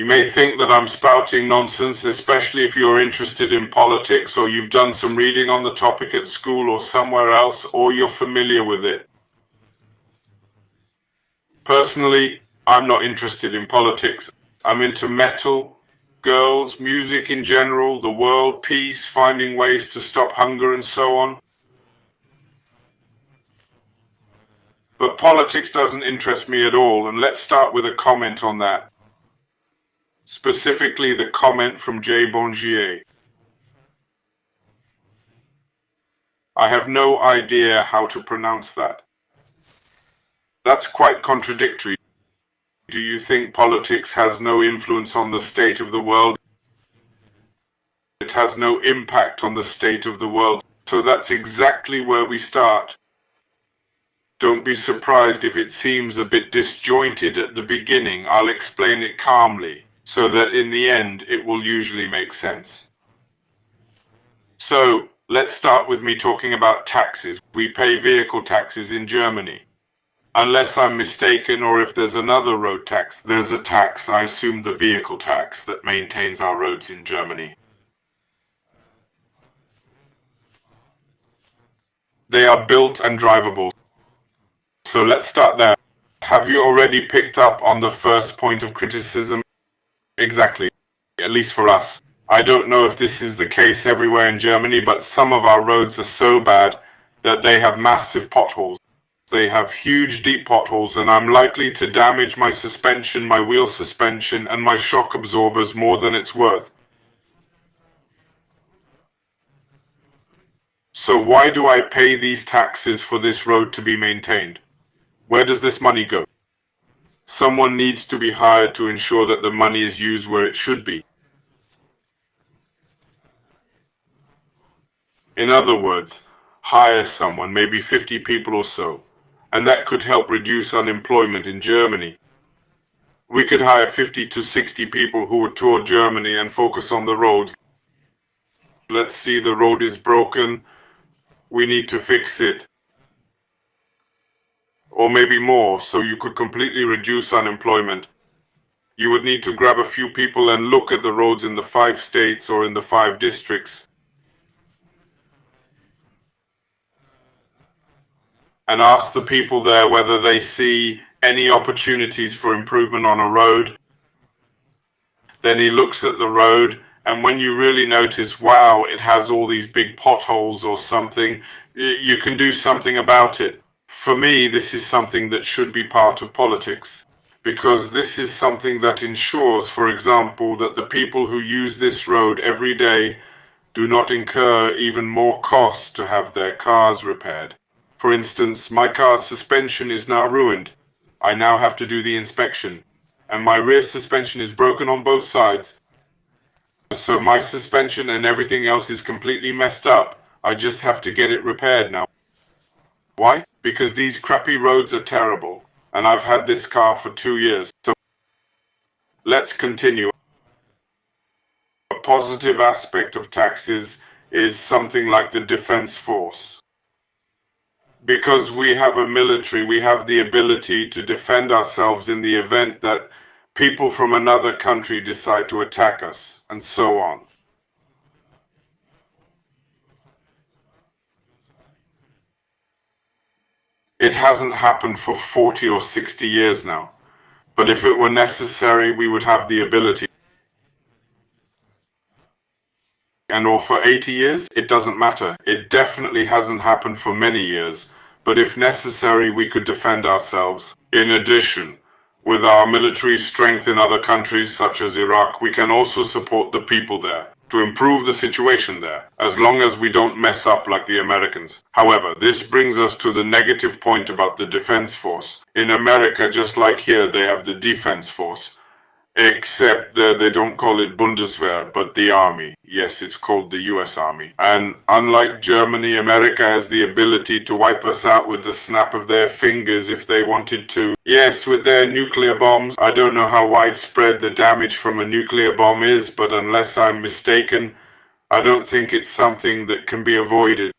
You may think that I'm spouting nonsense, especially if you're interested in politics or you've done some reading on the topic at school or somewhere else, or you're familiar with it. Personally, I'm not interested in politics. I'm into metal, girls, music in general, the world, peace, finding ways to stop hunger and so on. But politics doesn't interest me at all, and let's start with a comment on that. Specifically the comment from J. Bongier. I have no idea how to pronounce that. That's quite contradictory. Do you think politics has no influence on the state of the world? It has no impact on the state of the world. So that's exactly where we start. Don't be surprised if it seems a bit disjointed at the beginning. I'll explain it calmly, so that in the end it will usually make sense. So, let's start with me talking about taxes. We pay vehicle taxes in Germany. Unless I'm mistaken, or if there's another road tax, there's a tax, I assume the vehicle tax, that maintains our roads in Germany. They are built and drivable. So let's start there. Have you already picked up on the first point of criticism? Exactly, at least for us. I don't know if this is the case everywhere in Germany, but some of our roads are so bad that they have massive potholes. They have huge deep potholes, and I'm likely to damage my suspension, my wheel suspension, and my shock absorbers more than it's worth. So why do I pay these taxes for this road to be maintained? Where does this money go? Someone needs to be hired to ensure that the money is used where it should be. In other words, hire someone, maybe 50 people or so, and that could help reduce unemployment in Germany. We could hire 50 to 60 people who would tour Germany and focus on the roads. Let's see, the road is broken, we need to fix it. Or maybe more, so you could completely reduce unemployment. You would need to grab a few people and look at the roads in the 5 states or in the 5 districts. And ask the people there whether they see any opportunities for improvement on a road. Then he looks at the road, and when you really notice, wow, it has all these big potholes or something, you can do something about it. For me, this is something that should be part of politics, because this is something that ensures, for example, that the people who use this road every day do not incur even more costs to have their cars repaired. For instance, my car's suspension is now ruined. I now have to do the inspection, and my rear suspension is broken on both sides. So my suspension and everything else is completely messed up. I just have to get it repaired now. Why? Because these crappy roads are terrible, and I've had this car for 2 years. So let's continue. A positive aspect of taxes is something like the defense force. Because we have a military, we have the ability to defend ourselves in the event that people from another country decide to attack us, and so on. It hasn't happened for 40 or 60 years now, but if it were necessary, we would have the ability. And or for 80 years, it doesn't matter. It definitely hasn't happened for many years, but if necessary, we could defend ourselves. In addition, with our military strength in other countries such as Iraq, we can also support the people there to improve the situation there, as long as we don't mess up like the Americans. However, this brings us to the negative point about the defense force. In America, just like here, they have the defense force. Except that they don't call it Bundeswehr, but the army. Yes, it's called the US Army. And unlike Germany, America has the ability to wipe us out with the snap of their fingers if they wanted to. Yes, with their nuclear bombs. I don't know how widespread the damage from a nuclear bomb is, but unless I'm mistaken, I don't think it's something that can be avoided.